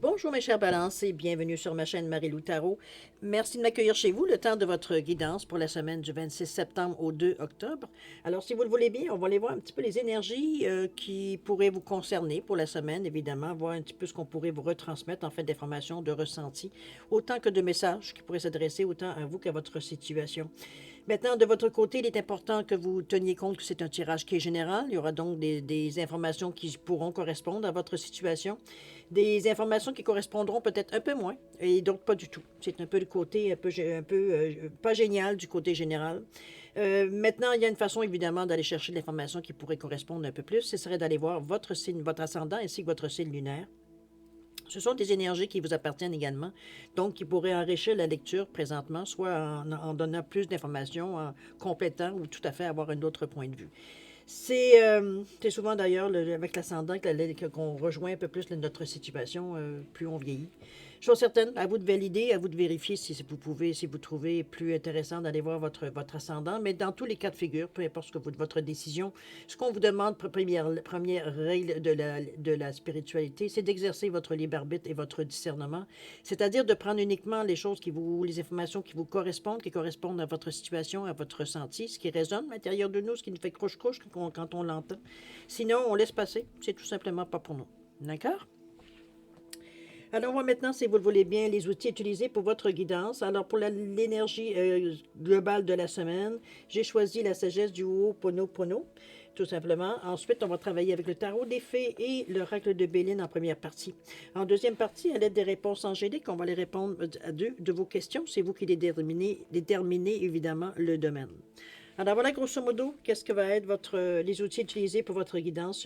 Bonjour mes chers balances et bienvenue sur ma chaîne Marie-Lou Tarot. Merci de m'accueillir chez vous le temps de votre guidance pour la semaine du 26 septembre au 2 octobre. Alors si vous le voulez bien, on va aller voir un petit peu les énergies qui pourraient vous concerner pour la semaine, évidemment, voir un petit peu ce qu'on pourrait vous retransmettre en fait d'informations, de ressentis, autant que de messages qui pourraient s'adresser autant à vous qu'à votre situation. Maintenant, de votre côté, il est important que vous teniez compte que c'est un tirage qui est général. Il y aura donc des informations qui pourront correspondre à votre situation, des informations qui correspondront peut-être un peu moins et d'autres pas du tout. C'est un peu le côté pas génial du côté général. Maintenant, il y a une façon évidemment d'aller chercher l'information qui pourrait correspondre un peu plus. Ce serait d'aller voir votre signe, votre ascendant ainsi que votre signe lunaire. Ce sont des énergies qui vous appartiennent également, donc qui pourraient enrichir la lecture présentement, soit en donnant plus d'informations, en complétant ou tout à fait avoir un autre point de vue. C'est souvent d'ailleurs avec l'ascendant qu'on rejoint un peu plus notre situation, plus on vieillit. Chose certaine, à vous de valider, à vous de vérifier si vous pouvez, si vous trouvez plus intéressant d'aller voir votre ascendant, mais dans tous les cas de figure, peu importe votre décision, ce qu'on vous demande, première règle de la spiritualité, c'est d'exercer votre libre arbitre et votre discernement, c'est-à-dire de prendre uniquement les informations qui vous correspondent, qui correspondent à votre situation, à votre ressenti, ce qui résonne à l'intérieur de nous, ce qui nous fait croche-croche quand on l'entend. Sinon, on laisse passer, c'est tout simplement pas pour nous. D'accord? Alors, on va maintenant, si vous le voulez bien, les outils utilisés pour votre guidance. Alors, pour l'énergie globale de la semaine, j'ai choisi la sagesse du Ho'oponopono, tout simplement. Ensuite, on va travailler avec le tarot des fées et l'oracle de Béline en première partie. En deuxième partie, à l'aide des réponses angéliques, on va les répondre à deux de vos questions. C'est vous qui déterminez évidemment le domaine. Alors voilà, grosso modo, qu'est-ce que va être les outils utilisés pour votre guidance,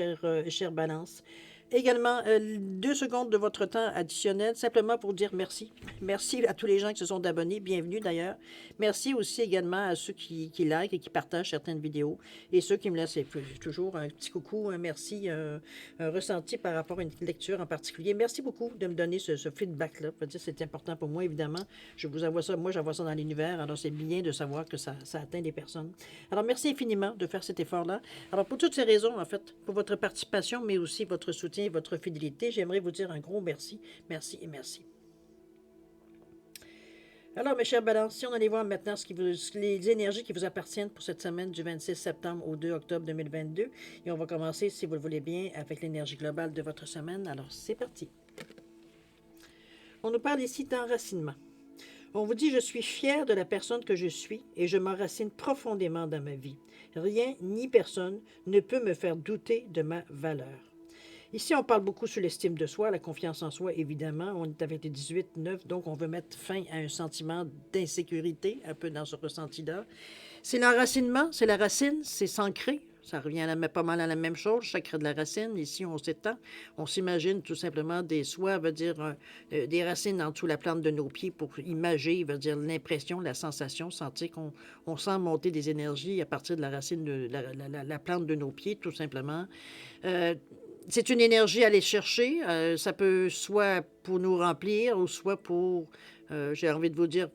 chère Balance. Également, 2 secondes de votre temps additionnel, simplement pour dire merci. Merci à tous les gens qui se sont abonnés, bienvenue d'ailleurs. Merci aussi également à ceux qui like et qui partagent certaines vidéos et ceux qui me laissent toujours un petit coucou, un merci, un ressenti par rapport à une lecture en particulier. Merci beaucoup de me donner ce feedback-là. C'est important pour moi, évidemment. Je vous envoie ça, moi j'envoie ça dans l'univers, alors c'est bien de savoir que ça atteint des personnes. Alors merci infiniment de faire cet effort-là. Alors pour toutes ces raisons, en fait, pour votre participation, mais aussi votre soutien et votre fidélité, j'aimerais vous dire un gros merci, merci et merci. Alors, mes chers balances, si on allait voir maintenant les énergies qui vous appartiennent pour cette semaine du 26 septembre au 2 octobre 2022. Et on va commencer, si vous le voulez bien, avec l'énergie globale de votre semaine. Alors, c'est parti. On nous parle ici d'enracinement. On vous dit, je suis fier de la personne que je suis et je m'enracine profondément dans ma vie. Rien ni personne ne peut me faire douter de ma valeur. Ici, on parle beaucoup sur l'estime de soi, la confiance en soi, évidemment. On est avec les 18-9, donc on veut mettre fin à un sentiment d'insécurité, un peu dans ce ressenti-là. C'est l'enracinement, c'est la racine, c'est s'ancrer. Ça revient pas mal à la même chose, chakra de la racine. Ici, on s'étend. On s'imagine tout simplement des racines en dessous de la plante de nos pieds pour imager, veut dire l'impression, la sensation, sentir qu'on sent monter des énergies à partir de la racine de la plante de nos pieds, tout simplement. C'est une énergie à aller chercher. Ça peut soit pour nous remplir ou soit pour, j'ai envie de vous dire,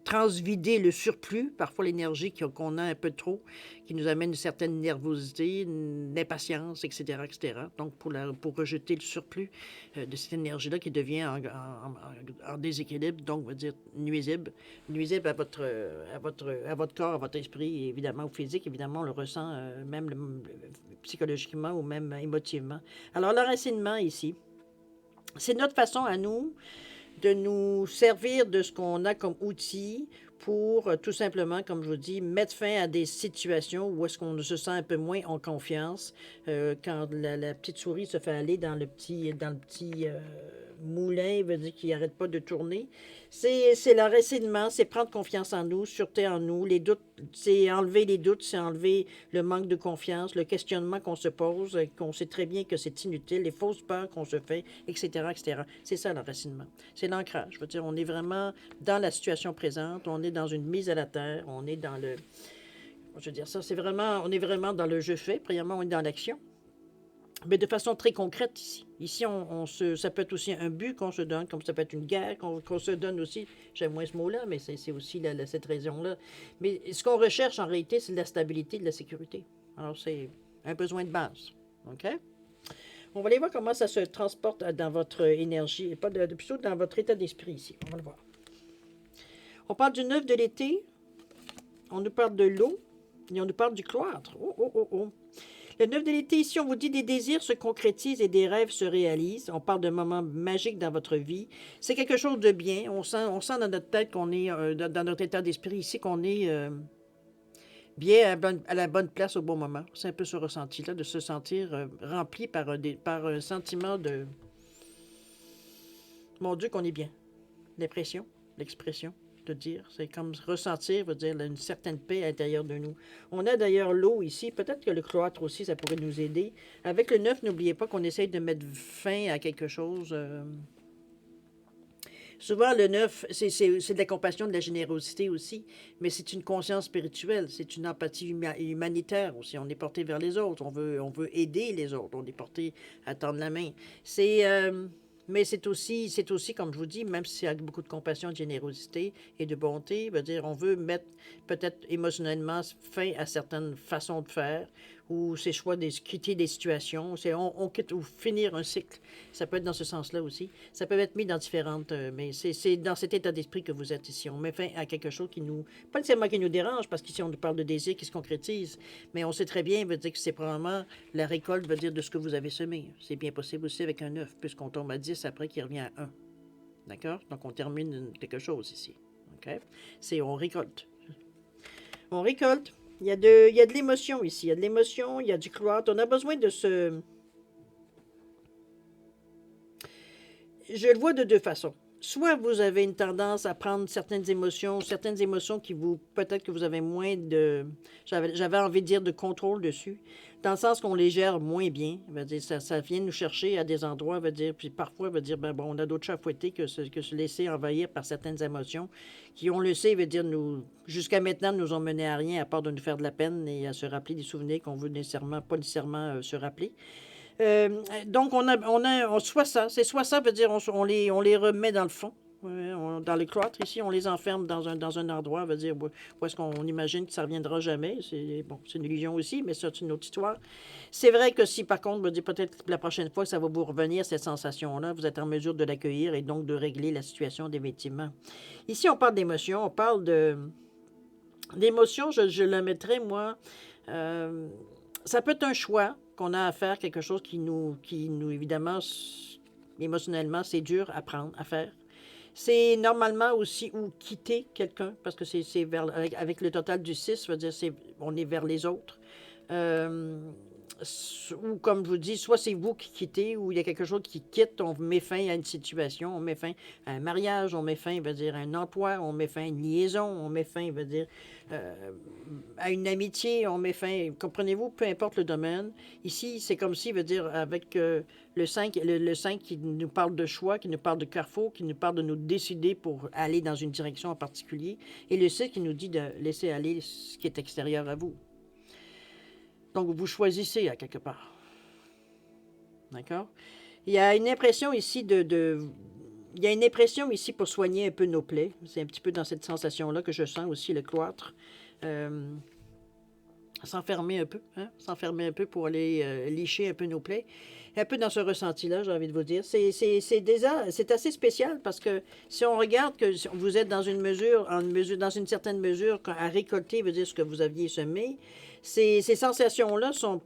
transvider le surplus, parfois l'énergie qu'on a un peu trop, qui nous amène une certaine nervosité, une impatience, etc., etc. Donc, pour rejeter le surplus de cette énergie-là qui devient en déséquilibre, donc, on va dire nuisible à votre corps, à votre esprit, et évidemment au physique, évidemment, on le ressent même psychologiquement ou même émotivement. Alors, l'enracinement ici, c'est notre façon à nous de nous servir de ce qu'on a comme outil pour tout simplement, comme je vous dis, mettre fin à des situations où est-ce qu'on se sent un peu moins en confiance quand la petite souris se fait aller dans le petit moulin, veut dire qu'il n'arrête pas de tourner. C'est l'enracinement, c'est prendre confiance en nous, sûreté en nous. Les doutes, c'est enlever les doutes, c'est enlever le manque de confiance, le questionnement qu'on se pose, qu'on sait très bien que c'est inutile, les fausses peurs qu'on se fait, etc., etc. C'est ça l'enracinement. C'est l'ancrage. Je veux dire, on est vraiment dans la situation présente, on est dans une mise à la terre, on est dans le... Je veux dire, ça, on est vraiment dans le je fais. Premièrement, on est dans l'action. Mais de façon très concrète ici. Ici, ça peut être aussi un but qu'on se donne, comme ça peut être une guerre qu'on se donne aussi. J'aime moins ce mot-là, mais c'est aussi cette raison-là. Mais ce qu'on recherche en réalité, c'est de la stabilité, de la sécurité. Alors, c'est un besoin de base. OK? On va aller voir comment ça se transporte dans votre énergie, et pas plutôt dans votre état d'esprit ici. On va le voir. On parle du 9 de l'été, on nous parle de l'eau, et on nous parle du cloître. Oh, oh, oh, oh. Le 9 de l'été, ici, on vous dit des désirs se concrétisent et des rêves se réalisent. On parle de moments magiques dans votre vie. C'est quelque chose de bien. On sent dans notre tête qu'on est, dans notre état d'esprit ici, qu'on est bien à la bonne place au bon moment. C'est un peu ce ressenti-là, de se sentir rempli par un sentiment de... Mon Dieu, qu'on est bien. L'impression, l'expression de dire. C'est comme ressentir, veut dire une certaine paix à l'intérieur de nous. On a d'ailleurs l'eau ici. Peut-être que le cloître aussi, ça pourrait nous aider. Avec le 9, n'oubliez pas qu'on essaye de mettre fin à quelque chose. Souvent, le 9, c'est de la compassion, de la générosité aussi, mais c'est une conscience spirituelle, c'est une empathie humanitaire aussi. On est porté vers les autres, on veut aider les autres, on est porté à tendre la main. Mais c'est aussi, comme je vous dis, même si c'est avec beaucoup de compassion, de générosité et de bonté, veut dire on veut mettre peut-être émotionnellement fin à certaines façons de faire, ou ces choix de quitter des situations, on quitte ou finir un cycle. Ça peut être dans ce sens-là aussi. Ça peut être mis dans différentes... mais c'est dans cet état d'esprit que vous êtes ici. On met fin à quelque chose qui nous... Pas nécessairement qui nous dérange, parce qu'ici, on nous parle de désir qui se concrétise, mais on sait très bien, veut dire que c'est probablement la récolte, veut dire de ce que vous avez semé. C'est bien possible aussi avec un 9, puisqu'on tombe à 10 après qui revient à 1. D'accord? Donc, on termine quelque chose ici. OK? On récolte. On récolte. Il y a de l'émotion ici. Il y a de l'émotion, il y a du cloître. On a besoin de se... Je le vois de deux façons. Soit vous avez une tendance à prendre certaines émotions qui vous... Peut-être que vous avez moins de... J'avais envie de dire de contrôle dessus, dans le sens qu'on les gère moins bien. Veut dire, ça vient nous chercher à des endroits, veut dire, puis parfois, veut dire, ben bon, on a d'autres chats à fouetter que se laisser envahir par certaines émotions qui, on le sait, veut dire, jusqu'à maintenant, nous ont mené à rien, à part de nous faire de la peine et à se rappeler des souvenirs qu'on veut pas nécessairement se rappeler. Donc, soit ça, veut dire, on les remet dans le fond, dans le cloître ici, on les enferme dans un endroit, veut dire, où est-ce qu'on imagine que ça ne reviendra jamais. C'est une illusion aussi, mais c'est une autre histoire. C'est vrai que si, par contre, veut dire, peut-être la prochaine fois que ça va vous revenir, cette sensation-là, vous êtes en mesure de l'accueillir et donc de régler la situation définitivement. Ici, on parle d'émotion, on parle d'émotion, je le mettrais, moi, ça peut être un choix qu'on a à faire, quelque chose qui nous évidemment, émotionnellement, c'est dur à prendre, à faire. C'est normalement aussi ou quitter quelqu'un, parce que c'est avec le total du 6, ça veut dire on est vers les autres. Ou comme je vous dis, soit c'est vous qui quittez, ou il y a quelque chose qui quitte, on met fin à une situation, on met fin à un mariage, on met fin, veut dire, à un emploi, on met fin à une liaison, on met fin, veut dire, à une amitié, on met fin, comprenez-vous, peu importe le domaine. Ici, c'est comme si, veut dire, avec le 5, le 5 qui nous parle de choix, qui nous parle de carrefour, qui nous parle de nous décider pour aller dans une direction en particulier, et le 6 qui nous dit de laisser aller ce qui est extérieur à vous. Donc, vous choisissez à quelque part. D'accord? Il y a une impression ici il y a une impression ici pour soigner un peu nos plaies. C'est un petit peu dans cette sensation-là que je sens aussi le cloître. S'enfermer un peu, hein? S'enfermer un peu pour aller licher un peu nos plaies. Un peu dans ce ressenti-là, j'ai envie de vous dire. C'est assez spécial parce que si on regarde que vous êtes dans dans une certaine mesure, à récolter, veut dire ce que vous aviez semé, ces sensations-là sont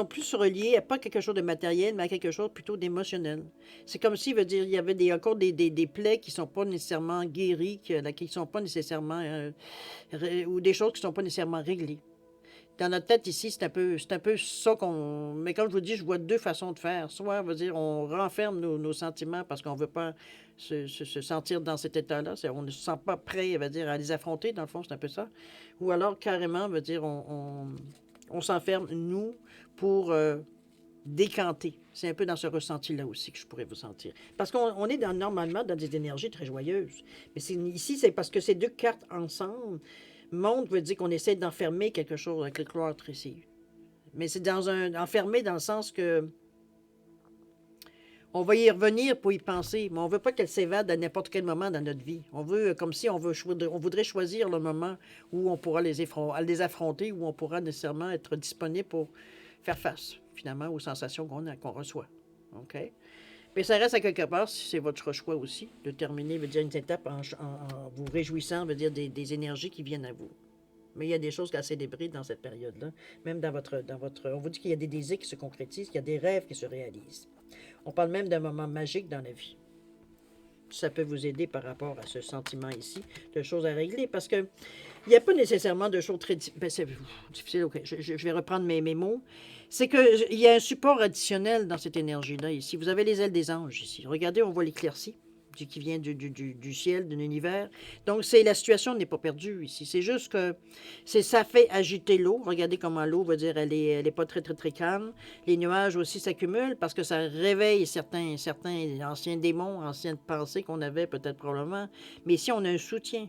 plus reliées à pas quelque chose de matériel, mais à quelque chose plutôt d'émotionnel. C'est comme si, veut dire, il y avait encore des plaies qui ne sont pas nécessairement guéries, qui ne sont pas nécessairement, ou des choses qui ne sont pas nécessairement réglées. Dans notre tête ici, c'est un peu ça qu'on... Mais comme je vous dis, je vois deux façons de faire. Soit, veut dire, on renferme nos sentiments parce qu'on ne veut pas se sentir dans cet état-là. On ne se sent pas prêt, veut dire, à les affronter. Dans le fond, c'est un peu ça. Ou alors, carrément, veut dire, on s'enferme, nous, pour décanter. C'est un peu dans ce ressenti-là aussi que je pourrais vous sentir. Parce qu'on est normalement dans des énergies très joyeuses. Mais ici, c'est parce que ces deux cartes ensemble montrent, veut dire qu'on essaie d'enfermer quelque chose avec le cloître ici. Mais c'est enfermé dans le sens que on va y revenir pour y penser, mais on ne veut pas qu'elle s'évade à n'importe quel moment dans notre vie. On veut, comme si on voudrait choisir le moment où on pourra les affronter, où on pourra nécessairement être disponible pour faire face, finalement, aux sensations qu'on reçoit. OK? Mais ça reste à quelque part, si c'est votre choix aussi, de terminer, veut dire, une étape en vous réjouissant, veut dire, des énergies qui viennent à vous. Mais il y a des choses à célébrer dans cette période-là. Même on vous dit qu'il y a des désirs qui se concrétisent, qu'il y a des rêves qui se réalisent. On parle même d'un moment magique dans la vie. Ça peut vous aider par rapport à ce sentiment ici, de choses à régler, parce que il n'y a pas nécessairement de choses très c'est difficile. Ok, je vais reprendre mes mots. C'est qu'il y a un support additionnel dans cette énergie-là ici. Vous avez les ailes des anges ici. Regardez, on voit l'éclaircie qui vient du ciel, de l'univers. Donc, la situation n'est pas perdue ici. C'est juste que ça fait agiter l'eau. Regardez comment l'eau, veut dire, elle est pas très, très, très calme. Les nuages aussi s'accumulent parce que ça réveille certains anciens démons, anciennes pensées qu'on avait peut-être probablement. Mais ici, on a un soutien.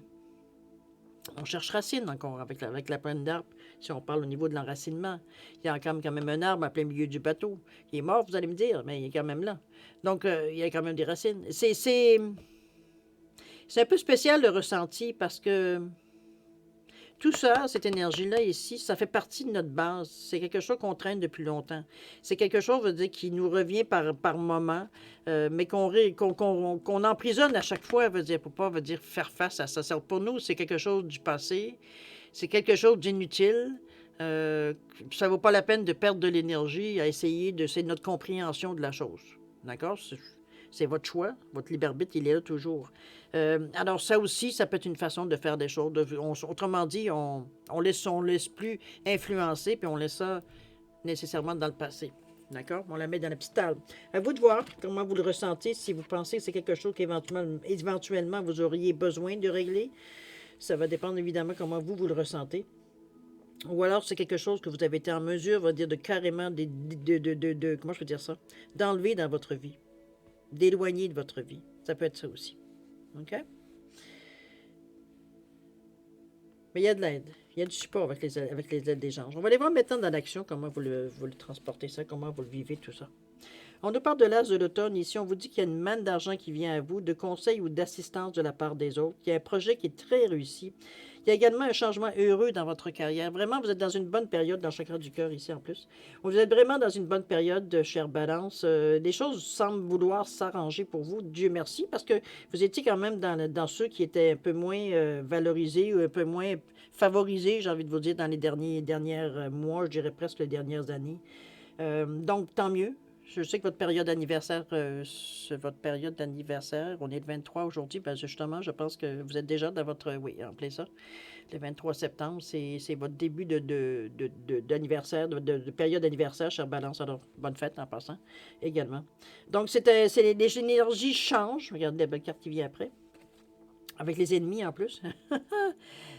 On cherche racine encore avec la pointe d'arbre, si on parle au niveau de l'enracinement. Il y a quand même un arbre en plein milieu du bateau. Il est mort, vous allez me dire, mais il est quand même là. Donc, il y a quand même des racines. C'est un peu spécial le ressenti parce que tout ça, cette énergie-là ici, ça fait partie de notre base. C'est quelque chose qu'on traîne depuis longtemps. C'est quelque chose, veut dire, qui nous revient par moment, mais qu'on emprisonne à chaque fois, veut dire, pour pas, veut dire, faire face à ça. Pour nous, c'est quelque chose du passé. C'est quelque chose d'inutile. Ça vaut pas la peine de perdre de l'énergie à essayer de... C'est notre compréhension de la chose. D'accord? C'est votre choix. Votre libre arbitre, il est là toujours. Alors ça aussi, ça peut être une façon de faire des choses. Autrement dit, on laisse plus influencer, puis on laisse ça nécessairement dans le passé. D'accord? On la met dans la petite table. À vous de voir comment vous le ressentez, si vous pensez que c'est quelque chose qu'éventuellement vous auriez besoin de régler. Ça va dépendre évidemment comment vous le ressentez. Ou alors c'est quelque chose que vous avez été en mesure, on va dire, de carrément, comment je peux dire ça? D'enlever dans votre vie. D'éloigner de votre vie. Ça peut être ça aussi. OK? Mais il y a de l'aide. Il y a du support avec les aides des gens. On va aller voir maintenant dans l'action comment vous le transportez ça, comment vous le vivez, tout ça. On nous parle de l'as de l'automne. Ici, on vous dit qu'il y a une manne d'argent qui vient à vous, de conseils ou d'assistance de la part des autres. Il y a un projet qui est très réussi. Il y a également un changement heureux dans votre carrière. Vraiment, vous êtes dans une bonne période dans le chakra du cœur ici en plus. Vous êtes vraiment dans une bonne période, chère Balance. Les choses semblent vouloir s'arranger pour vous. Dieu merci, parce que vous étiez quand même dans ceux qui étaient un peu moins valorisés ou un peu moins favorisés, j'ai envie de vous dire, dans les derniers mois, je dirais presque les dernières années. Donc, tant mieux. Je sais que votre période d'anniversaire, on est le 23 aujourd'hui, ben justement, je pense que vous êtes déjà dans votre, oui, en plein ça. Le 23 septembre, c'est votre début d'anniversaire, de période d'anniversaire, chère Balance. Alors, bonne fête en passant également. Donc, les énergies changent. Regardez la belle carte qui vient après. Avec les ennemis en plus.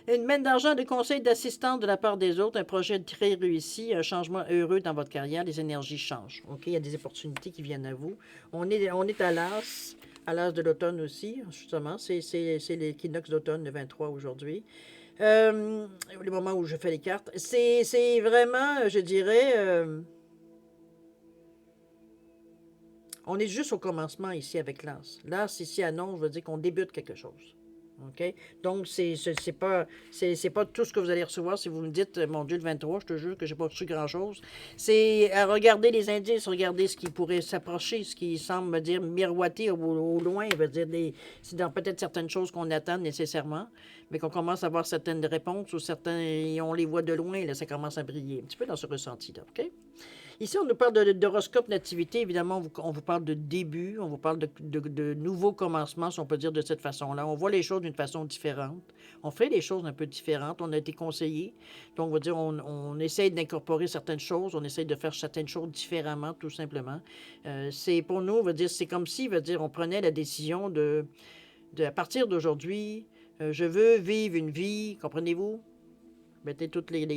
Une mine d'argent, de conseils, d'assistance de la part des autres, un projet très réussi, un changement heureux dans votre carrière, les énergies changent. OK? Il y a des opportunités qui viennent à vous. On est à l'as de l'automne aussi, justement. C'est l'équinoxe d'automne, le 23 aujourd'hui. Le moment où je fais les cartes. C'est vraiment, je dirais... on est juste au commencement ici avec l'as. L'as ici annonce, veut dire qu'on débute quelque chose. OK? Donc, c'est pas tout ce que vous allez recevoir si vous me dites, mon Dieu, le 23, je te jure que j'ai pas reçu grand-chose. C'est à regarder les indices, regarder ce qui pourrait s'approcher, ce qui semble me dire miroiter au loin, veut dire c'est dans peut-être certaines choses qu'on attend nécessairement, mais qu'on commence à avoir certaines réponses ou et on les voit de loin, là, ça commence à briller un petit peu dans ce ressenti-là. OK? Ici, on nous parle d'horoscope nativité. Évidemment, on vous parle de début, on vous parle de nouveaux commencements, si on peut dire de cette façon-là. On voit les choses d'une façon différente. On fait les choses un peu différentes. On a été conseillés. Donc, on va dire, on essaye d'incorporer certaines choses. On essaye de faire certaines choses différemment, tout simplement. C'est pour nous, on va dire, c'est comme si, on va dire, on prenait la décision à partir d'aujourd'hui, je veux vivre une vie, comprenez-vous? Mettez toutes les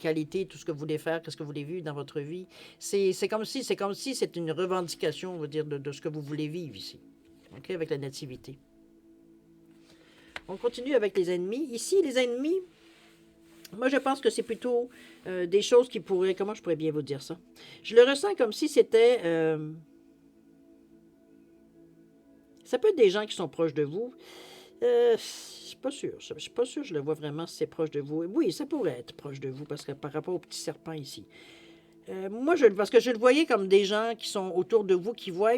qualités, tout ce que vous voulez faire, qu'est-ce que vous voulez vivre dans votre vie. C'est comme si c'est une revendication, on va dire, de ce que vous voulez vivre ici. OK, avec la nativité. On continue avec les ennemis. Ici, les ennemis, moi, je pense que c'est plutôt des choses qui pourraient... Comment je pourrais bien vous dire ça? Je le ressens comme si c'était... ça peut être des gens qui sont proches de vous. Je suis pas sûr. Je suis pas sûr, je le vois vraiment si c'est proche de vous. Oui, ça pourrait être proche de vous, parce que par rapport au petit serpent ici. Moi, parce que je le voyais comme des gens qui sont autour de vous, qui voient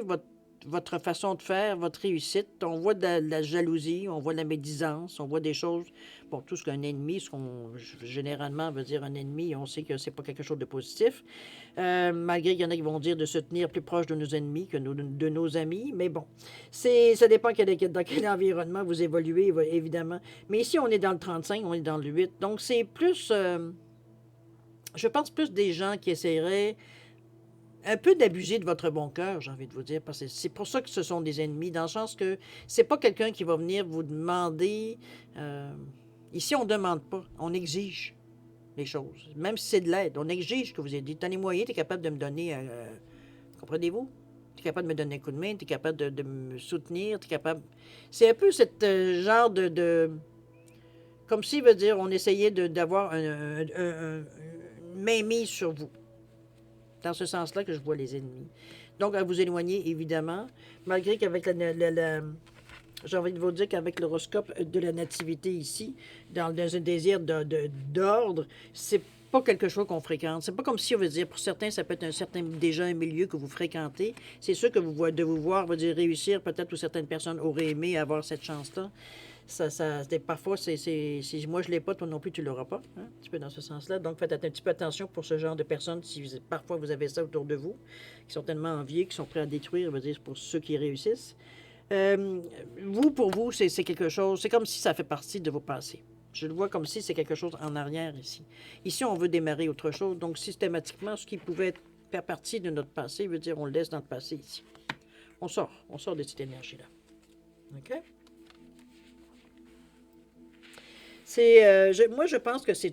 votre façon de faire, votre réussite. On voit de la jalousie, on voit de la médisance, on voit des choses. Bon, tout ce qu'un ennemi, ce qu'on généralement veut dire un ennemi, on sait que c'est pas quelque chose de positif. Malgré qu'il y en a qui vont dire de se tenir plus proche de nos ennemis que de nos amis. Mais bon, ça dépend dans quel environnement vous évoluez, évidemment. Mais ici, on est dans le 35, on est dans le 8. Donc, c'est plus. Je pense plus des gens qui essaieraient un peu d'abuser de votre bon cœur, j'ai envie de vous dire, parce que c'est pour ça que ce sont des ennemis, dans le sens que c'est pas quelqu'un qui va venir vous demander. euh, Ici, on ne demande pas, on exige les choses. Même si c'est de l'aide, on exige que vous ayez dit, t'as les moyens, tu es capable de me donner, comprenez-vous? Tu es capable de me donner un coup de main, tu es capable de me soutenir, tu es capable. C'est un peu ce genre comme s'il veut dire, on essayait d'avoir une mainmise sur vous. Dans ce sens-là que je vois les ennemis. Donc, à vous éloigner, évidemment, malgré qu'avec j'ai envie de vous dire qu'avec l'horoscope de la nativité ici, dans un désir d'ordre, c'est pas quelque chose qu'on fréquente. C'est pas comme si on veut dire, pour certains, ça peut être déjà un milieu que vous fréquentez. C'est sûr que de vous voir, veut dire réussir, peut-être où certaines personnes auraient aimé avoir cette chance-là. Parfois, si moi je ne l'ai pas, toi non plus tu ne l'auras pas, hein, un petit peu dans ce sens-là. Donc, faites un petit peu attention pour ce genre de personnes, si parfois vous avez ça autour de vous, qui sont tellement enviés, qui sont prêts à détruire, veut dire pour ceux qui réussissent. Pour vous, c'est quelque chose, c'est comme si ça fait partie de vos passés. Je le vois comme si c'est quelque chose en arrière ici. Ici, on veut démarrer autre chose, donc systématiquement, ce qui pouvait faire partie de notre passé, veut dire on le laisse dans le passé ici. On sort de cette énergie-là. OK? Moi, je pense que c'est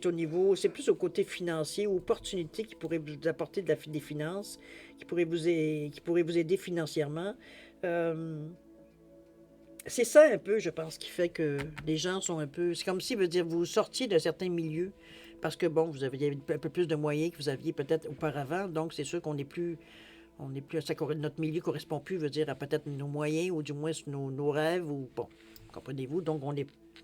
plus au côté financier, opportunité qui pourrait vous apporter des finances, qui pourrait vous aider financièrement. Euh, c'est ça un peu, je pense, qui fait que les gens sont un peu. C'est comme si, veut dire, vous sortiez de certains milieux, parce que bon, vous aviez un peu plus de moyens que vous aviez peut-être auparavant, donc c'est sûr qu'on n'est plus. Notre milieu ne correspond plus, veut dire, à peut-être nos moyens, ou du moins nos rêves, ou bon, comprenez-vous, donc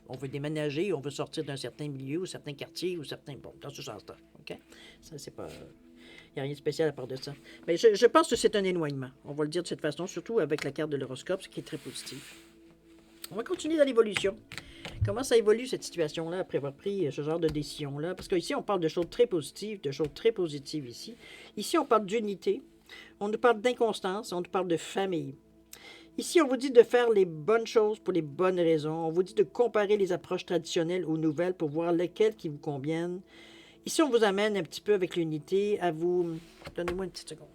on veut déménager, on veut sortir d'un certain milieu, ou certains quartiers, ou certains. Bon, dans ce sens-là. OK? Ça, c'est pas. Il n'y a rien de spécial à part de ça. Mais je pense que c'est un éloignement. On va le dire de cette façon, surtout avec la carte de l'horoscope, ce qui est très positif. On va continuer dans l'évolution. Comment ça évolue cette situation-là après avoir pris ce genre de décision-là? Parce qu'ici, on parle de choses très positives, ici. Ici, on parle d'unité. On nous parle d'inconstance, on nous parle de famille. Ici, on vous dit de faire les bonnes choses pour les bonnes raisons. On vous dit de comparer les approches traditionnelles aux nouvelles pour voir lesquelles qui vous conviennent. Ici, on vous amène un petit peu avec l'unité à vous. Donnez-moi une petite seconde.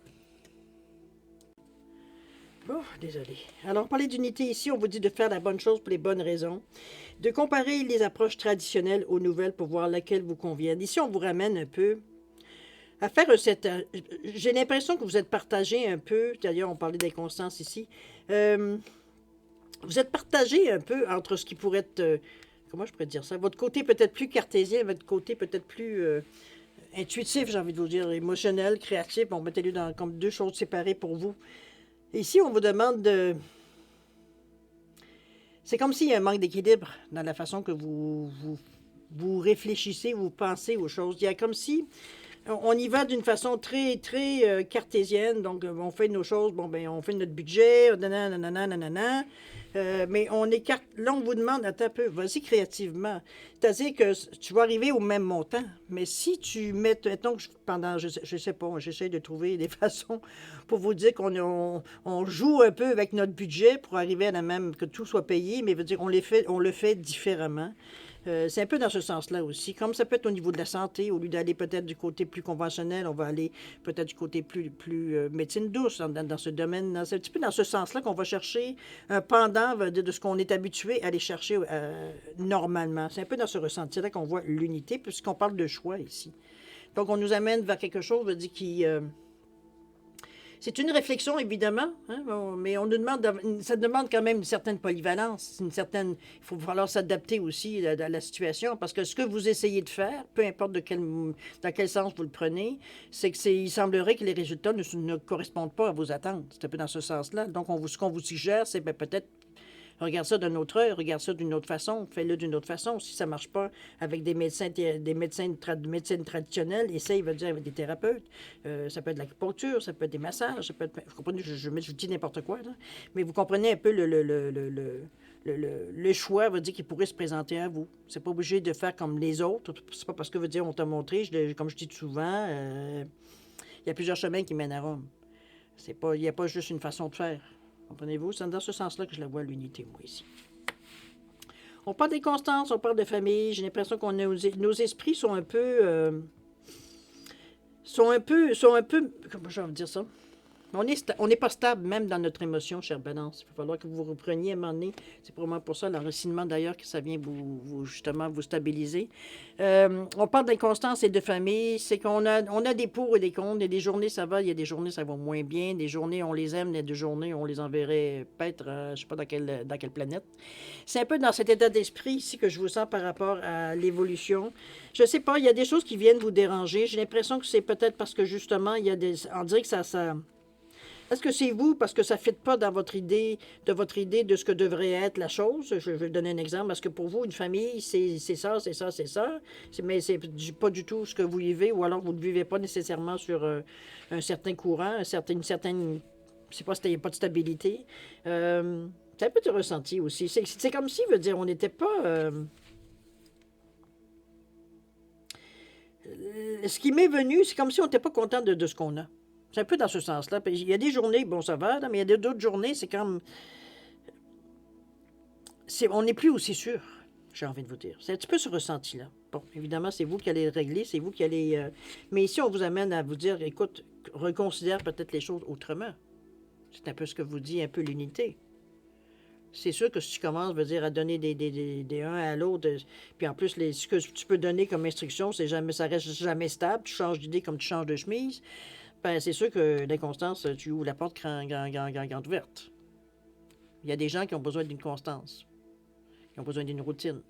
Oh, désolé. Alors, on parlait d'unité ici, on vous dit de faire la bonne chose pour les bonnes raisons, de comparer les approches traditionnelles aux nouvelles pour voir laquelle vous conviennent. Ici, on vous ramène un peu à faire cette. J'ai l'impression que vous êtes partagé un peu, d'ailleurs, on parlait d'inconstance ici. Vous êtes partagé un peu entre ce qui pourrait être. Comment je pourrais dire ça? Votre côté peut-être plus cartésien, votre côté peut-être plus intuitif, j'ai envie de vous dire, émotionnel, créatif. On mettez-le dans comme deux choses séparées pour vous. Ici, on vous demande de. C'est comme s'il y a un manque d'équilibre dans la façon que vous réfléchissez, vous pensez aux choses. Il y a comme si on y va d'une façon très, très cartésienne. Donc, on fait nos choses, bon, ben, on fait notre budget, nanana, mais on écarte. Là, on vous demande, attends un peu, vas-y créativement. C'est-à-dire que tu vas arriver au même montant, mais si tu mets, mettons que pendant, je sais pas, j'essaie de trouver des façons pour vous dire on joue un peu avec notre budget pour arriver à la même, que tout soit payé, mais veut dire on le fait différemment. C'est un peu dans ce sens-là aussi. Comme ça peut être au niveau de la santé, au lieu d'aller peut-être du côté plus conventionnel, on va aller peut-être du côté plus médecine douce dans ce domaine. C'est un petit peu dans ce sens-là qu'on va chercher un pendant de ce qu'on est habitué à aller chercher normalement. C'est un peu dans ce ressenti-là qu'on voit l'unité, puisqu'on parle de choix ici. Donc, on nous amène vers quelque chose qui... c'est une réflexion, évidemment, hein, mais ça demande quand même une certaine polyvalence, il faut falloir s'adapter aussi à la situation, parce que ce que vous essayez de faire, peu importe dans quel sens vous le prenez, il semblerait que les résultats ne correspondent pas à vos attentes. C'est un peu dans ce sens-là. Donc, ce qu'on vous suggère, c'est peut-être Regarde ça d'un autre œil, regarde ça d'une autre façon, fais-le d'une autre façon. Si ça ne marche pas avec des médecins, médecine traditionnelle, essaye, veut dire, avec des thérapeutes. Ça peut être de l'acupuncture, ça peut être des massages, ça peut être... Vous comprenez, je dis n'importe quoi, là. Mais vous comprenez un peu le choix, veut dire, qui pourrait se présenter à vous. C'est pas obligé de faire comme les autres. C'est pas parce que, veut dire, on t'a montré, comme je dis souvent, il y a plusieurs chemins qui mènent à Rome. Il n'y a pas juste une façon de faire. Comprenez-vous? C'est dans ce sens-là que je la vois, l'unité, moi, ici. On parle des constances, on parle de famille. J'ai l'impression qu'on nos esprits sont un peu... comment je vais dire ça? On n'est pas stable même dans notre émotion, chère Balance. Il va falloir que vous vous repreniez à un moment donné. C'est probablement pour ça, l'enracinement d'ailleurs, que ça vient justement vous stabiliser. On parle d'inconstance et de famille. C'est on a des pour et des contre. Il y a des journées, ça va. Il y a des journées, ça va moins bien. Des journées, on les aime. Il y a des journées, on les enverrait peut-être, je ne sais pas dans quelle planète. C'est un peu dans cet état d'esprit ici que je vous sens par rapport à l'évolution. Je ne sais pas, il y a des choses qui viennent vous déranger. J'ai l'impression que c'est peut-être parce que justement, on dirait que ça est-ce que c'est vous, parce que ça ne fit pas dans votre idée de ce que devrait être la chose? Je vais donner un exemple. Est-ce que pour vous, une famille, c'est ça, c'est ça, c'est ça? Mais c'est pas du tout ce que vous vivez, ou alors vous ne vivez pas nécessairement sur un certain courant, une certaine... Je sais pas, il n'y a pas de stabilité. C'est un peu de ressenti aussi. C'est comme si, veut dire, on n'était pas... ce qui m'est venu, c'est comme si on n'était pas content de ce qu'on a. C'est un peu dans ce sens-là. Il y a des journées, bon, ça va, mais il y a d'autres journées, c'est comme... on n'est plus aussi sûr, j'ai envie de vous dire. C'est un petit peu ce ressenti-là. Bon, évidemment, c'est vous qui allez le régler, c'est vous qui allez... Mais ici, on vous amène à vous dire, écoute, reconsidère peut-être les choses autrement. C'est un peu ce que vous dit, un peu l'unité. C'est sûr que si tu commences, veut dire, à donner des uns à l'autre, puis en plus, ce que tu peux donner comme instruction, ça reste jamais stable. Tu changes d'idée comme tu changes de chemise. Ben, c'est sûr que l'inconstance, tu ouvres la porte grande ouverte. Il y a des gens qui ont besoin d'une constance. Qui ont besoin d'une routine.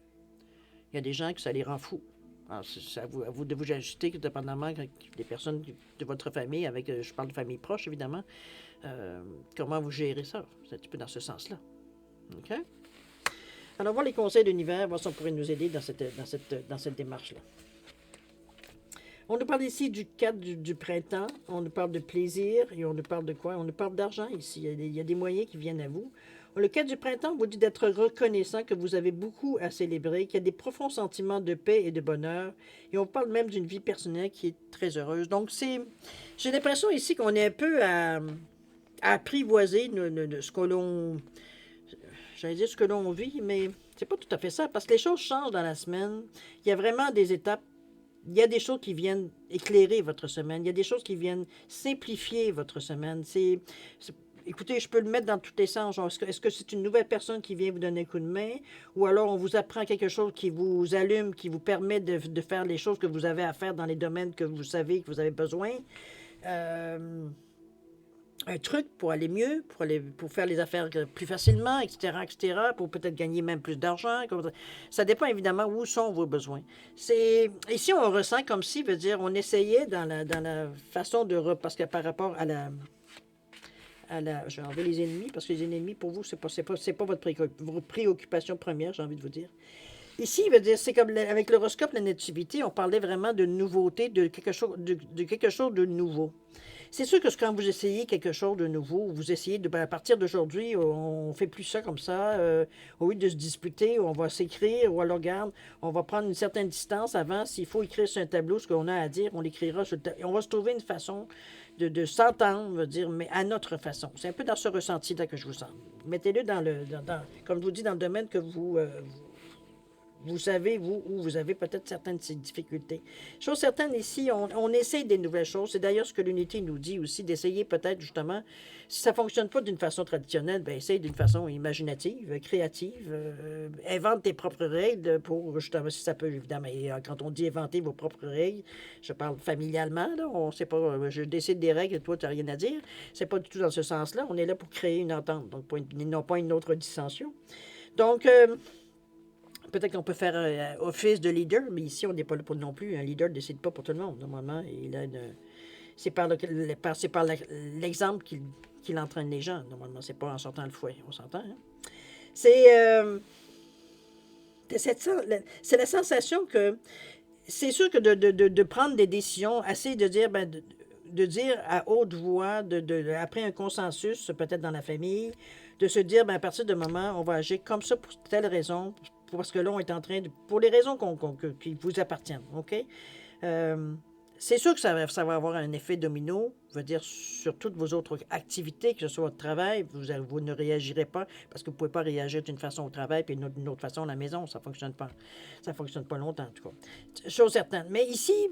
Il y a des gens que ça les rend fous. Alors, c'est à vous de vous ajuster, dépendamment des personnes de votre famille, je parle de famille proche, évidemment, comment vous gérez ça. C'est un petit peu dans ce sens-là. OK? Alors, voir les conseils d'univers, voir si on pourrait nous aider dans cette démarche-là. On nous parle ici du cadre du printemps, on nous parle de plaisir, et on nous parle de quoi? On nous parle d'argent ici, il y a des moyens qui viennent à vous. Le cadre du printemps vous dit d'être reconnaissant, que vous avez beaucoup à célébrer, qu'il y a des profonds sentiments de paix et de bonheur, et on parle même d'une vie personnelle qui est très heureuse. Donc, j'ai l'impression ici qu'on est un peu à apprivoiser ce que l'on... J'allais dire ce que l'on vit, mais c'est pas tout à fait ça, parce que les choses changent dans la semaine. Il y a vraiment des étapes. Il y a des choses qui viennent éclairer votre semaine. Il y a des choses qui viennent simplifier votre semaine. Écoutez, je peux le mettre dans tous les sens. Est-ce que c'est une nouvelle personne qui vient vous donner un coup de main? Ou alors on vous apprend quelque chose qui vous allume, qui vous permet de faire les choses que vous avez à faire dans les domaines que vous savez que vous avez besoin? Un truc pour aller mieux, pour faire les affaires plus facilement, etc., pour peut-être gagner même plus d'argent. Ça dépend évidemment où sont vos besoins. Ici, on ressent comme si, veut dire, on essayait dans la façon parce que par rapport à la... je vais enlever les ennemis, parce que les ennemis, pour vous, c'est pas votre préoccupation première, j'ai envie de vous dire. Ici, veut dire, c'est comme avec l'horoscope, la nativité, on parlait vraiment de nouveauté, de quelque chose de nouveau. C'est sûr que quand vous essayez quelque chose de nouveau, vous essayez à partir d'aujourd'hui, on fait plus ça comme ça, au lieu de se disputer, on va s'écrire, ou alors, regarde, on va prendre une certaine distance avant, s'il faut écrire sur un tableau ce qu'on a à dire, on l'écrira sur le tableau. On va se trouver une façon de s'entendre, veut dire, mais à notre façon. C'est un peu dans ce ressenti-là que je vous sens. Mettez-le comme je vous dis, dans le domaine que vous savez, où vous avez peut-être certaines difficultés. Chose certaine, ici, on essaye des nouvelles choses. C'est d'ailleurs ce que l'unité nous dit aussi, d'essayer peut-être justement, si ça ne fonctionne pas d'une façon traditionnelle, bien, essaye d'une façon imaginative, créative. Invente tes propres règles pour, justement, si ça peut, évidemment. Et quand on dit inventer vos propres règles, je parle familialement, là, on sait pas, je décide des règles et toi, tu n'as rien à dire. C'est pas du tout dans ce sens-là. On est là pour créer une entente, donc non pas une autre dissension. Donc, peut-être qu'on peut faire office de leader, mais ici, on n'est pas là pour non plus. Un leader ne décide pas pour tout le monde. Normalement, c'est par l'exemple qu'il entraîne les gens. Normalement, c'est pas en sortant le fouet. On s'entend, hein? C'est c'est la sensation que c'est sûr que de prendre des décisions, assez de dire, ben, de dire à haute voix, après un consensus, peut-être dans la famille, de se dire, ben, à partir de moment, on va agir comme ça pour telle raison, parce que là, on est en train de, pour les raisons qui vous appartiennent, OK? Euh, c'est sûr que ça va avoir un effet domino, je veux dire, sur toutes vos autres activités, que ce soit votre travail, vous ne réagirez pas, parce que vous ne pouvez pas réagir d'une façon au travail, puis d'une autre façon à la maison, ça ne fonctionne pas. Ça fonctionne pas longtemps, en tout cas. Chose certaine. Mais ici,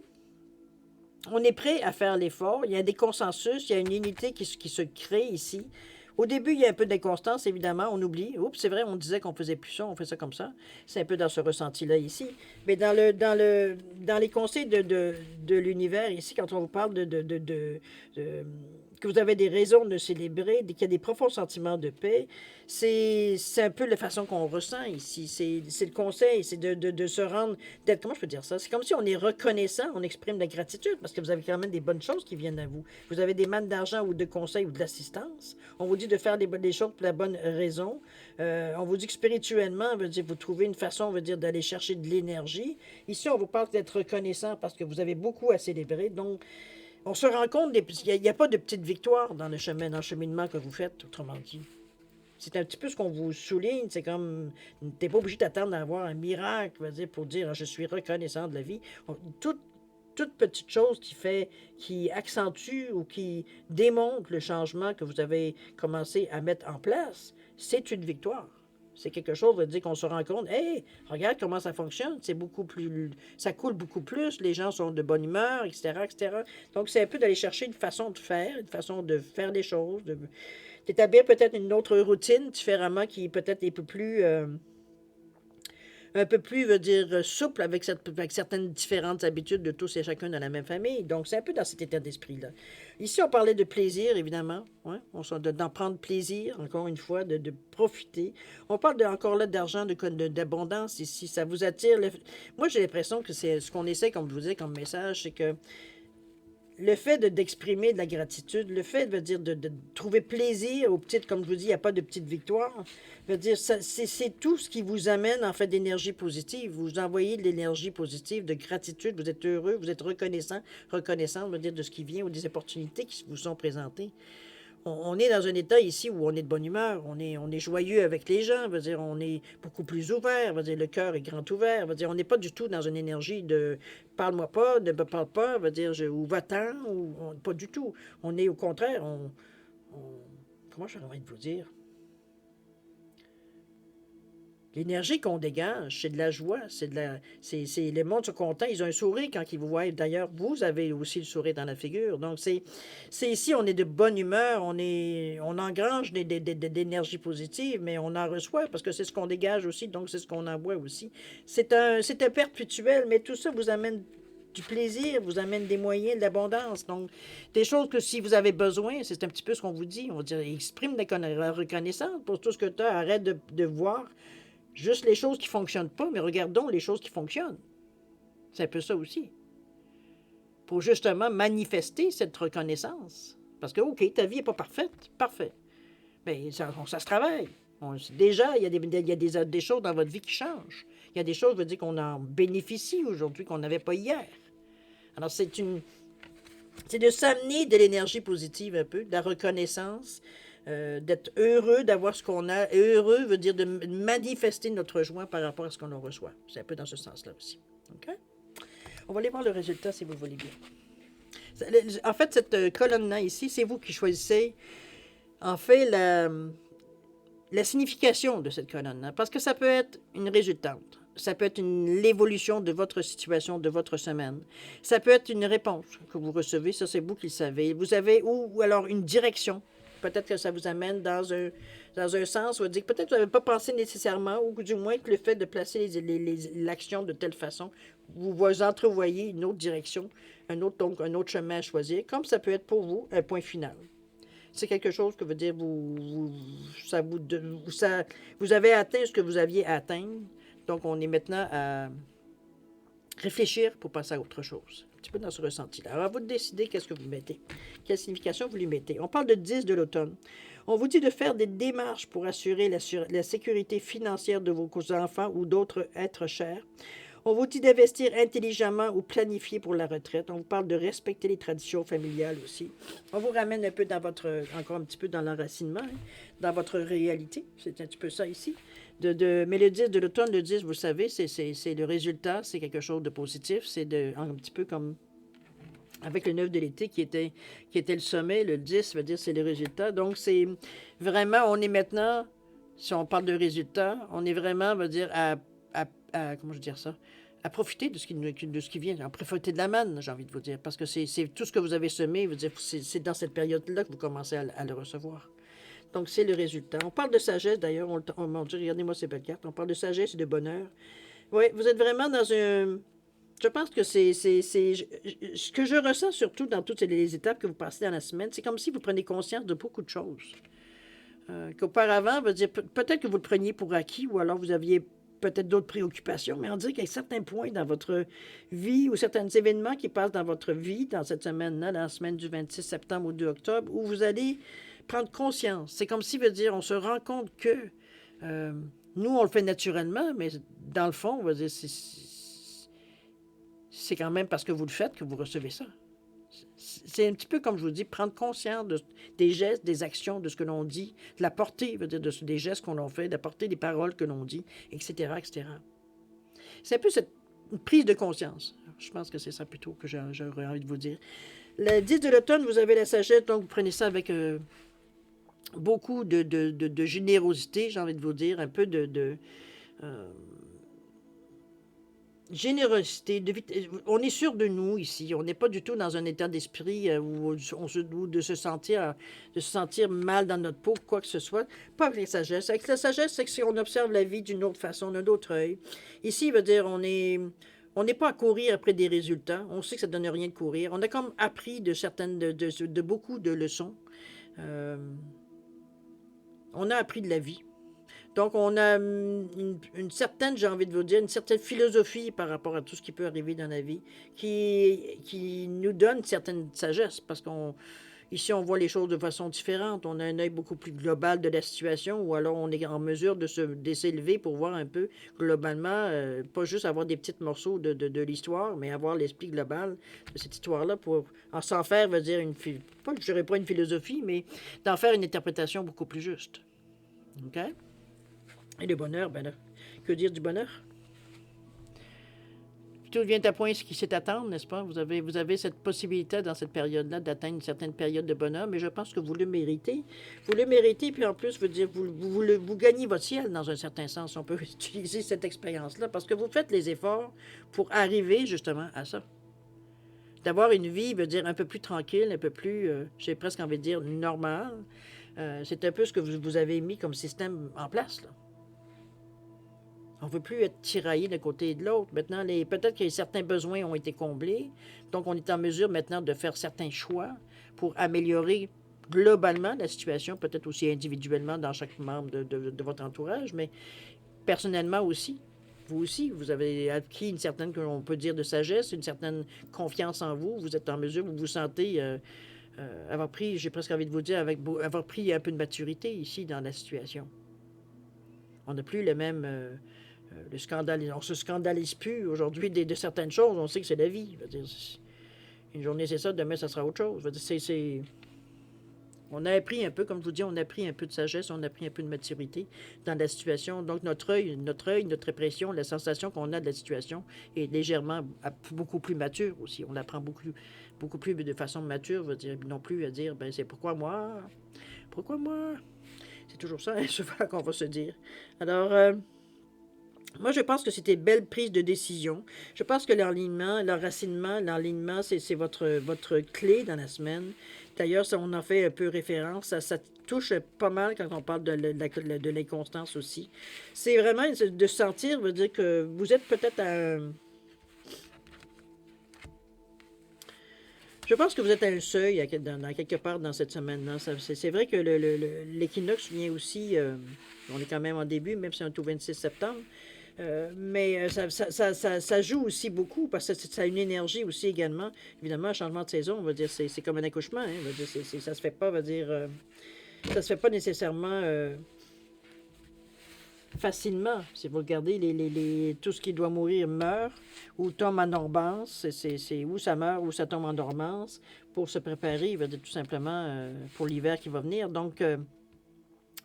on est prêt à faire l'effort. Il y a des consensus, il y a une unité qui se crée ici. Au début, il y a un peu d'inconstance, évidemment. On oublie. Oups, c'est vrai, on disait qu'on faisait plus ça, on fait ça comme ça. C'est un peu dans ce ressenti-là ici. Mais dans les conseils de l'univers, ici, quand on vous parle de- que vous avez des raisons de célébrer, qu'il y a des profonds sentiments de paix, c'est un peu la façon qu'on ressent ici. C'est le conseil, c'est de se rendre, d'être, comment je peux dire ça? C'est comme si on est reconnaissant, on exprime de la gratitude parce que vous avez quand même des bonnes choses qui viennent à vous. Vous avez des mannes d'argent ou de conseils ou de l'assistance. On vous dit de faire des choses pour la bonne raison. On vous dit que spirituellement, veut dire, vous trouvez une façon, veut dire, d'aller chercher de l'énergie. Ici, on vous parle d'être reconnaissant parce que vous avez beaucoup à célébrer. Donc, on se rend compte, il n'y a pas de petite victoire dans le chemin, dans le cheminement que vous faites, autrement dit. C'est un petit peu ce qu'on vous souligne. C'est comme, t'es pas obligé d'attendre d'avoir un miracle, veux dire, pour dire, je suis reconnaissant de la vie. Toute petite chose qui accentue ou qui démontre le changement que vous avez commencé à mettre en place, c'est une victoire. C'est quelque chose de dire qu'on se rend compte, hey, regarde comment ça fonctionne, c'est beaucoup plus, ça coule beaucoup plus, les gens sont de bonne humeur, etc., etc. Donc, c'est un peu d'aller chercher une façon de faire les choses, d'établir peut-être une autre routine différemment qui peut-être est un peu plus, veut dire, souple avec certaines différentes habitudes de tous et chacun dans la même famille. Donc, c'est un peu dans cet état d'esprit-là. Ici, on parlait de plaisir, évidemment. Ouais? D'en prendre plaisir, encore une fois, de profiter. On parle encore là d'argent, d'abondance ici. Ça vous attire. Moi, j'ai l'impression que c'est ce qu'on essaie, comme je vous disais, comme message, c'est que le fait d'exprimer de la gratitude, le fait veut dire de trouver plaisir aux petites, comme je vous dis, il n'y a pas de petites victoires, veut dire c'est tout ce qui vous amène en fait d'énergie positive. Vous envoyez de l'énergie positive, de gratitude, vous êtes heureux, vous êtes reconnaissant, veut dire de ce qui vient ou des opportunités qui vous sont présentées. On est dans un état ici où on est de bonne humeur, on est joyeux avec les gens, veut dire, on est beaucoup plus ouvert, veut dire, le cœur est grand ouvert, veut dire, on n'est pas du tout dans une énergie de parle-moi pas, ne me parle pas, veut dire, ou va-t'en, pas du tout. On est au contraire, comment j'aurais envie de vous dire? L'énergie qu'on dégage, c'est de la joie, les mondes sont contents, ils ont un sourire quand ils vous voient. D'ailleurs, vous avez aussi le sourire dans la figure. Donc, c'est ici, on est de bonne humeur, on engrange de l'énergie positive, mais on en reçoit parce que c'est ce qu'on dégage aussi, donc c'est ce qu'on envoie aussi. C'est un perpétuel, mais tout ça vous amène du plaisir, vous amène des moyens, de l'abondance. Donc, des choses que si vous avez besoin, c'est un petit peu ce qu'on vous dit. On va dire, exprime la reconnaissance pour tout ce que tu as. Arrête de voir juste les choses qui ne fonctionnent pas, mais regardons les choses qui fonctionnent. C'est un peu ça aussi. Pour justement manifester cette reconnaissance. Parce que, OK, ta vie n'est pas parfaite. Parfait. Mais ça se travaille. Déjà, il y a, des choses dans votre vie qui changent. Il y a des choses, je veux dire, qu'on en bénéficie aujourd'hui, qu'on n'avait pas hier. Alors, c'est de s'amener de l'énergie positive un peu, de la reconnaissance, d'être heureux d'avoir ce qu'on a. Heureux veut dire de manifester notre joie par rapport à ce qu'on en reçoit. C'est un peu dans ce sens-là aussi. OK? On va aller voir le résultat si vous voulez bien. En fait, cette colonne-là ici, c'est vous qui choisissez, en fait, la signification de cette colonne-là. Parce que ça peut être une résultante. Ça peut être l'évolution de votre situation, de votre semaine. Ça peut être une réponse que vous recevez, ça c'est vous qui le savez. Vous avez, ou alors une direction. Peut-être que ça vous amène dans un sens, où dire que peut-être que vous n'avez pas pensé nécessairement, ou du moins que le fait de placer l'action de telle façon, vous entrevoyez une autre direction, donc un autre chemin à choisir, comme ça peut être pour vous un point final. C'est quelque chose que veut dire vous avez atteint ce que vous aviez à atteindre. Donc, on est maintenant à réfléchir pour passer à autre chose. Un petit peu dans ce ressenti-là. Alors, à vous de décider qu'est-ce que vous mettez. Quelle signification vous lui mettez. On parle de 10 de l'automne. On vous dit de faire des démarches pour assurer la sécurité financière de vos enfants ou d'autres êtres chers. On vous dit d'investir intelligemment ou planifier pour la retraite. On vous parle de respecter les traditions familiales aussi. On vous ramène un peu dans encore un petit peu dans l'enracinement, hein, dans votre réalité. C'est un petit peu ça ici. Mais le 10 de l'automne, le 10, vous savez, c'est le résultat, c'est quelque chose de positif. C'est un petit peu comme avec le 9 de l'été qui était le sommet. Le 10 veut dire c'est le résultat. Donc, c'est vraiment, on est maintenant, si on parle de résultat, on est vraiment, on va dire, comment je veux dire ça? À profiter de ce qui vient, à profiter de la manne, j'ai envie de vous dire, parce que c'est tout ce que vous avez semé, c'est dans cette période-là que vous commencez à le recevoir. Donc, c'est le résultat. On parle de sagesse, d'ailleurs, on m'en dit, regardez-moi ces belles cartes, on parle de sagesse et de bonheur. Oui, vous êtes vraiment dans un... Je pense que ce que je ressens surtout dans toutes les étapes que vous passez dans la semaine, c'est comme si vous prenez conscience de beaucoup de choses. Qu'auparavant, peut-être que vous le preniez pour acquis, ou alors vous aviez peut-être d'autres préoccupations, mais on dirait qu'il y a certains points dans votre vie ou certains événements qui passent dans votre vie dans cette semaine-là, dans la semaine du 26 septembre au 2 octobre, où vous allez prendre conscience. C'est comme si, on se rend compte que nous, on le fait naturellement, mais dans le fond, on va dire, c'est quand même parce que vous le faites que vous recevez ça. C'est un petit peu comme je vous dis, prendre conscience des gestes, des actions, de ce que l'on dit, de la portée, des gestes qu'on fait, de la portée des paroles que l'on dit, etc., etc. C'est un peu cette prise de conscience. Je pense que c'est ça plutôt que j'aurais envie de vous dire. Le 10 de l'automne, vous avez la sagesse, donc vous prenez ça avec beaucoup de générosité, j'ai envie de vous dire, un peu de générosité. On est sûr de nous ici. On n'est pas du tout dans un état d'esprit où de se sentir mal dans notre peau, quoi que ce soit. Pas avec la sagesse. Avec la sagesse, c'est que si on observe la vie d'une autre façon, d'un autre œil. Ici, il veut dire, on n'est pas à courir après des résultats. On sait que ça ne donne rien de courir. On a comme appris de beaucoup de leçons. On a appris de la vie. Donc, on a une certaine, j'ai envie de vous dire, une certaine philosophie par rapport à tout ce qui peut arriver dans la vie qui nous donne une certaine sagesse parce ici, on voit les choses de façon différente. On a un œil beaucoup plus global de la situation ou alors on est en mesure de s'élever pour voir un peu globalement, pas juste avoir des petits morceaux de l'histoire, mais avoir l'esprit global de cette histoire-là pour s'en faire, veut dire, je dirais pas une philosophie, mais d'en faire une interprétation beaucoup plus juste. OK? Et le bonheur, ben là, que dire du bonheur? Tout vient à point ce qui s'est attendre, n'est-ce pas? Vous avez cette possibilité dans cette période-là d'atteindre une certaine période de bonheur, mais je pense que vous le méritez. Vous le méritez, puis en plus, vous gagnez votre ciel dans un certain sens. On peut utiliser cette expérience-là parce que vous faites les efforts pour arriver justement à ça. D'avoir une vie, veut dire un peu plus tranquille, un peu plus, j'ai presque envie de dire, normale. C'est un peu ce que vous avez mis comme système en place, là. On ne veut plus être tiraillé d'un côté et de l'autre. Maintenant, peut-être que certains besoins ont été comblés. Donc, on est en mesure maintenant de faire certains choix pour améliorer globalement la situation, peut-être aussi individuellement dans chaque membre de votre entourage, mais personnellement aussi. Vous aussi, vous avez acquis une certaine, on peut dire, de sagesse, une certaine confiance en vous. Vous êtes en mesure, vous vous sentez avoir pris, j'ai presque envie de vous dire, avoir pris un peu de maturité ici dans la situation. On n'a plus le même... le scandale, on ne se scandalise plus aujourd'hui de certaines choses. On sait que c'est la vie. Je veux dire, une journée, c'est ça. Demain, ça sera autre chose. Je veux dire, on a appris un peu, comme je vous dis, on a appris un peu de sagesse, on a appris un peu de maturité dans la situation. Donc, notre œil, notre impression, la sensation qu'on a de la situation est légèrement, beaucoup plus mature aussi. On l'apprend beaucoup plus de façon mature. Je veux dire, non plus à dire, ben c'est pourquoi moi? Pourquoi moi? C'est toujours ça, hein, souvent qu'on va se dire. Alors... moi, je pense que c'était une belle prise de décision. Je pense que l'enracinement, c'est votre clé dans la semaine. D'ailleurs, on en fait un peu référence. Ça touche pas mal quand on parle de l'inconstance aussi. C'est vraiment de sentir, veut dire que vous êtes peut-être à... Je pense que vous êtes à un seuil dans quelque part dans cette semaine-là. C'est vrai que l'équinoxe vient aussi... on est quand même en début, même si on est au 26 septembre. Mais ça joue aussi beaucoup parce que ça a une énergie aussi également. Évidemment, un changement de saison, on va dire, c'est comme un accouchement. Hein, on va dire, ça se fait pas, on va dire. Ça se fait pas nécessairement facilement. Si vous regardez, tout ce qui doit mourir meurt ou tombe en dormance. C'est où ça meurt ou ça tombe en dormance pour se préparer, il va dire tout simplement, pour l'hiver qui va venir. Donc,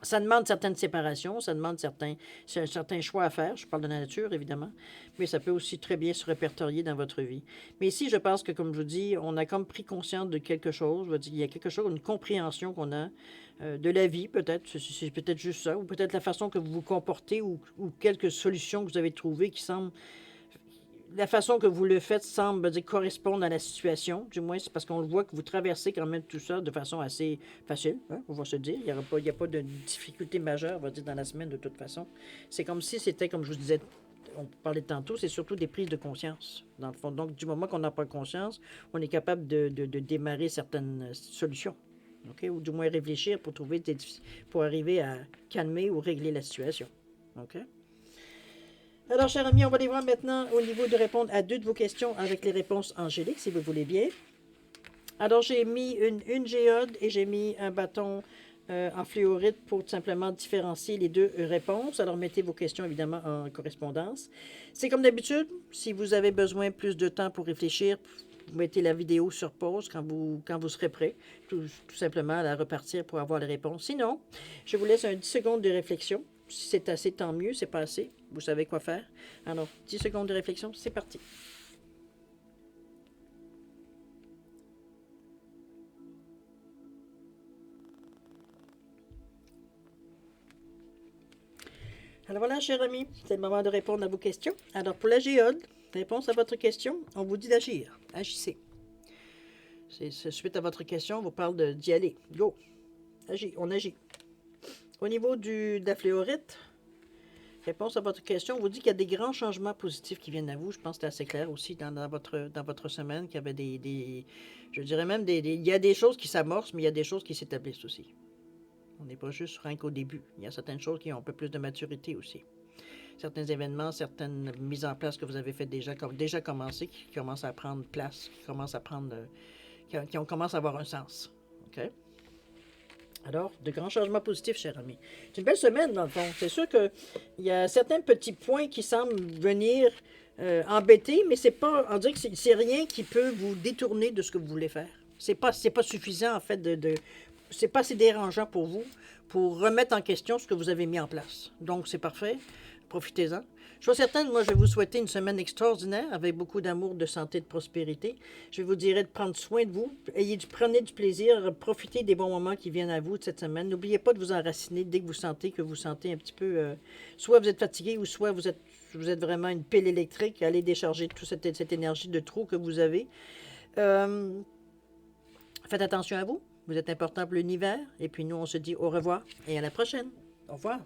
ça demande certaines séparations, ça demande certains choix à faire. Je parle de la nature, évidemment, mais ça peut aussi très bien se répertorier dans votre vie. Mais ici, je pense que, comme je vous dis, on a comme pris conscience de quelque chose. Je veux dire, il y a quelque chose, une compréhension qu'on a de la vie, peut-être. C'est peut-être juste ça, ou peut-être la façon que vous vous comportez, ou quelques solutions que vous avez trouvées qui semblent la façon que vous le faites semble dire, correspondre à la situation. Du moins, c'est parce qu'on le voit que vous traversez quand même tout ça de façon assez facile, hein, on va se dire. Il n'y a pas de difficulté majeure, on va dire, dans la semaine de toute façon. C'est comme si c'était, comme je vous disais, on parlait tantôt, c'est surtout des prises de conscience, dans le fond. Donc, du moment qu'on n'a pas conscience, on est capable de démarrer certaines solutions. OK? Ou du moins réfléchir pour trouver pour arriver à calmer ou régler la situation. OK? Alors, chers amis, on va aller voir maintenant au niveau de répondre à deux de vos questions avec les réponses angéliques, si vous voulez bien. Alors, j'ai mis une géode et j'ai mis un bâton en fluorite pour tout simplement différencier les deux réponses. Alors, mettez vos questions, évidemment, en correspondance. C'est comme d'habitude, si vous avez besoin plus de temps pour réfléchir, vous mettez la vidéo sur pause quand vous serez prêt, tout simplement à la repartir pour avoir les réponses. Sinon, je vous laisse un 10 secondes de réflexion. Si c'est assez, tant mieux. C'est pas assez. Vous savez quoi faire. Alors, 10 secondes de réflexion, c'est parti. Alors voilà, chers amis, c'est le moment de répondre à vos questions. Alors, pour la géode, réponse à votre question, on vous dit d'agir. Agissez. C'est suite à votre question, on vous parle d'y aller. Go. Agis, on agit. Au niveau de la fléorite, réponse à votre question, on vous dit qu'il y a des grands changements positifs qui viennent à vous. Je pense que c'est assez clair aussi dans votre semaine qu'il y avait je dirais même il y a des choses qui s'amorcent, mais il y a des choses qui s'établissent aussi. On n'est pas juste rien qu'au début. Il y a certaines choses qui ont un peu plus de maturité aussi. Certains événements, certaines mises en place que vous avez faites déjà commencé, qui commencent à prendre place, qui commencent à prendre, commencent à avoir un sens. OK? Alors, de grands changements positifs, cher ami. C'est une belle semaine, dans le fond. C'est sûr qu'il y a certains petits points qui semblent venir embêter, mais c'est pas. On dirait que c'est rien qui peut vous détourner de ce que vous voulez faire. C'est pas suffisant, en fait, c'est pas assez dérangeant pour vous pour remettre en question ce que vous avez mis en place. Donc, c'est parfait. Profitez-en. Je suis certaine, moi, je vais vous souhaiter une semaine extraordinaire avec beaucoup d'amour, de santé, de prospérité. Je vous dirais de prendre soin de vous. Prenez du plaisir, profitez des bons moments qui viennent à vous de cette semaine. N'oubliez pas de vous enraciner dès que vous sentez un petit peu... soit vous êtes fatigué ou soit vous êtes vraiment une pile électrique. Allez décharger toute cette énergie de trop que vous avez. Faites attention à vous. Vous êtes important pour l'univers. Et puis nous, on se dit au revoir et à la prochaine. Au revoir.